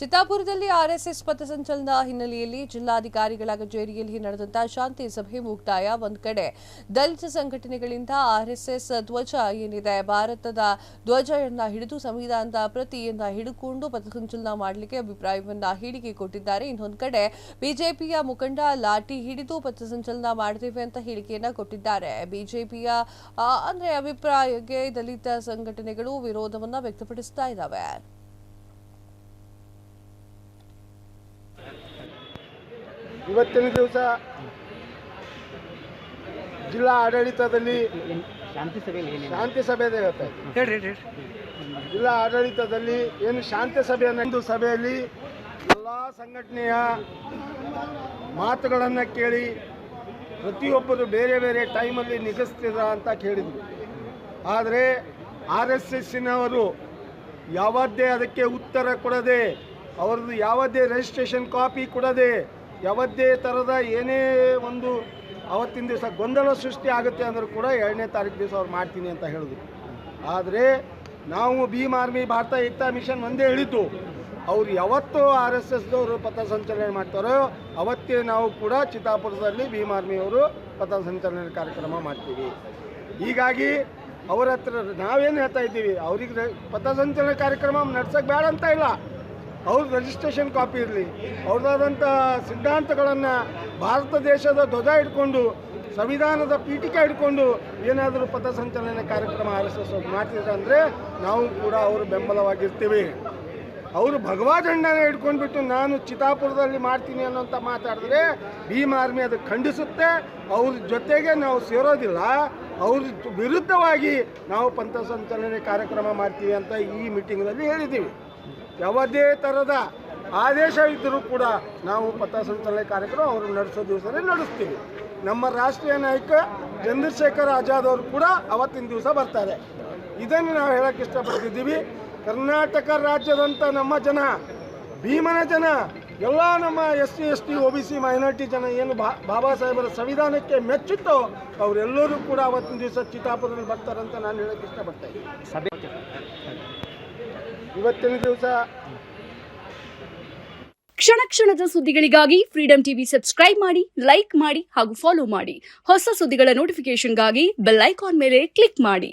ಚಿತ್ತಾಪುರದಲ್ಲಿ RSS ಪಥಸಂಚಲನ ಹಿನ್ನೆಲೆಯಲ್ಲಿ ಜಿಲ್ಲಾಧಿಕಾರಿಗಳ ಕಚೇರಿಯಲ್ಲಿ ನಡೆದಂತಹ ಶಾಂತಿ ಸಭೆ ಮುಕ್ತಾಯ. ಒಂದು ಕಡೆ ದಲಿತ ಸಂಘಟನೆಗಳಿಂದ ಆರ್ಎಸ್ಎಸ್ ಧ್ವಜ ಏನಿದೆ ಭಾರತದ ಧ್ವಜವನ್ನ ಹಿಡಿದು ಸಂವಿಧಾನದ ಪ್ರತಿಯನ್ನ ಹಿಡಿದುಕೊಂಡು ಪಥಸಂಚಲನ ಮಾಡಲಿಕ್ಕೆ ಅಭಿಪ್ರಾಯವನ್ನ ಹೇಳಿಕೆ ಕೊಟ್ಟಿದ್ದಾರೆ. ಇನ್ನೊಂದು ಕಡೆ ಬಿಜೆಪಿಯ ಮುಖಂಡ ಲಾಠಿ ಹಿಡಿದು ಪಥಸಂಚಲನ ಮಾಡ್ತೇವೆ ಅಂತ ಹೇಳಿಕೆಯನ್ನ ಕೊಟ್ಟಿದ್ದಾರೆ. ಬಿಜೆಪಿಯ ಅಭಿಪ್ರಾಯಕ್ಕೆ ದಲಿತ ಸಂಘಟನೆಗಳು ವಿರೋಧವನ್ನ ವ್ಯಕ್ತಪಡಿಸ್ತಾ ಇದ್ದಾವೆ. ಇವತ್ತಿನ ದಿವಸ ಜಿಲ್ಲಾ ಆಡಳಿತದಲ್ಲಿ ಶಾಂತಿ ಸಭೆ ಜಿಲ್ಲಾ ಆಡಳಿತದಲ್ಲಿ ಏನು ಶಾಂತಿ ಸಭೆಯನ್ನು ಸಭೆಯಲ್ಲಿ ಎಲ್ಲ ಸಂಘಟನೆಯ ಮಾತುಗಳನ್ನು ಕೇಳಿ ಪ್ರತಿಯೊಬ್ಬರು ಬೇರೆ ಬೇರೆ ಟೈಮಲ್ಲಿ ನಿಗದಿಸ್ತಿದ ಅಂತ ಕೇಳಿದರು. ಆದರೆ RSSನವರು ಯಾವುದೇ ಅದಕ್ಕೆ ಉತ್ತರ ಕೊಡದೆ, ಅವ್ರದ್ದು ಯಾವುದೇ ರಿಜಿಸ್ಟ್ರೇಷನ್ ಕಾಪಿ ಕೊಡದೆ, ಯಾವುದೇ ಥರದ ಏನೇ ಒಂದು ಅವತ್ತಿನ ದಿವಸ ಗೊಂದಲ ಸೃಷ್ಟಿ ಆಗುತ್ತೆ ಅಂದರೂ ಕೂಡ 2ನೇ ತಾರೀಕು ದಿವಸ ಅವ್ರು ಮಾಡ್ತೀನಿ ಅಂತ ಹೇಳಿದ್ರು. ಆದರೆ ನಾವು ಭೀಮ್ ಆರ್ಮಿ ಭಾರತ ಏಕತಾ ಮಿಷನ್ ಒಂದೇ ಹೇಳಿದ್ದು, ಅವ್ರು ಯಾವತ್ತೂ RSSದವರು ಪಥಸಂಚಲನೆ ಮಾಡ್ತಾರೋ ಅವತ್ತೇ ನಾವು ಕೂಡ ಚಿತ್ತಾಪುರದಲ್ಲಿ ಭೀಮ್ ಆರ್ಮಿಯವರು ಪಥಸಂಚಲನೆ ಕಾರ್ಯಕ್ರಮ ಮಾಡ್ತೀವಿ. ಹೀಗಾಗಿ ಅವರ ಹತ್ರ ನಾವೇನು ಹೇಳ್ತಾ ಇದ್ದೀವಿ, ಅವ್ರಿಗೆ ಪಥಸಂಚಲನೆ ಕಾರ್ಯಕ್ರಮ ನಡ್ಸೋಕ್ಕೆ ಬೇಡ ಅಂತ ಇಲ್ಲ. ಅವ್ರ ರಿಜಿಸ್ಟ್ರೇಷನ್ ಕಾಪಿ ಇರಲಿ, ಅವ್ರದ್ದಾದಂಥ ಸಿದ್ಧಾಂತಗಳನ್ನು ಭಾರತ ದೇಶದ ಧ್ವಜ ಹಿಡ್ಕೊಂಡು ಸಂವಿಧಾನದ ಪೀಠಿಕೆ ಹಿಡ್ಕೊಂಡು ಏನಾದರೂ ಪಥಸಂಚಲನೆ ಕಾರ್ಯಕ್ರಮ RSS ಮಾಡ್ತಿದ್ರೆ ಅಂದರೆ ನಾವು ಕೂಡ ಅವರು ಬೆಂಬಲವಾಗಿರ್ತೀವಿ. ಅವರು ಭಗವಾ ಝಂಡಾನ ಹಿಡ್ಕೊಂಡ್ಬಿಟ್ಟು ನಾನು ಚಿತ್ತಾಪುರದಲ್ಲಿ ಮಾಡ್ತೀನಿ ಅನ್ನೋಂಥ ಮಾತಾಡಿದ್ರೆ ಭೀಮ್ ಆರ್ಮಿ ಅದಕ್ಕೆ ಖಂಡಿಸುತ್ತೆ. ಅವ್ರ ಜೊತೆಗೆ ನಾವು ಸೇರೋದಿಲ್ಲ, ಅವ್ರ ವಿರುದ್ಧವಾಗಿ ನಾವು ಪಥಸಂಚಲನೆ ಕಾರ್ಯಕ್ರಮ ಮಾಡ್ತೀವಿ ಅಂತ ಈ ಮೀಟಿಂಗ್ನಲ್ಲಿ ಹೇಳಿದ್ದೀವಿ. ಯಾವುದೇ ಥರದ ಆದೇಶ ಇದ್ದರೂ ಕೂಡ ನಾವು ಪಥಸಂಚಲನೆ ಕಾರ್ಯಕ್ರಮ ಅವರು ನಡೆಸೋ ದಿವಸನೇ ನಡೆಸ್ತೀವಿ. ನಮ್ಮ ರಾಷ್ಟ್ರೀಯ ನಾಯಕ ಚಂದ್ರಶೇಖರ್ ಆಜಾದ್ ಅವರು ಕೂಡ ಅವತ್ತಿನ ದಿವಸ ಬರ್ತಾರೆ. ಇದನ್ನು ನಾವು ಹೇಳೋಕ್ಕೆ ಇಷ್ಟಪಡ್ತಿದ್ದೀವಿ. ಕರ್ನಾಟಕ ರಾಜ್ಯದಂಥ ನಮ್ಮ ಜನ, ಭೀಮನ ಜನ, ಎಲ್ಲ ನಮ್ಮ SC ST OBC ಮೈನಾರಿಟಿ ಜನ ಏನು ಬಾಬಾ ಸಾಹೇಬರ ಸಂವಿಧಾನಕ್ಕೆ ಮೆಚ್ಚಿತ್ತೋ ಅವರೆಲ್ಲರೂ ಕೂಡ ಅವತ್ತಿನ ದಿವಸ ಚಿತ್ತಾಪುರದಲ್ಲಿ ಬರ್ತಾರಂತ ನಾನು ಹೇಳೋಕ್ಕೆ ಇಷ್ಟಪಡ್ತಾ ಇದ್ದೀನಿ. ಇವತ್ತಿನ ದಿವಸ ಕ್ಷಣ ಕ್ಷಣದ ಸುದ್ದಿಗಳಿಗಾಗಿ ಫ್ರೀಡಂ ಟಿವಿ ಸಬ್ಸ್ಕ್ರೈಬ್ ಮಾಡಿ, ಲೈಕ್ ಮಾಡಿ ಹಾಗೂ ಫಾಲೋ ಮಾಡಿ. ಹೊಸ ಸುದ್ದಿಗಳ ನೋಟಿಫಿಕೇಶನ್ಗಾಗಿ ಬೆಲ್ ಐಕಾನ್ ಮೇಲೆ ಕ್ಲಿಕ್ ಮಾಡಿ.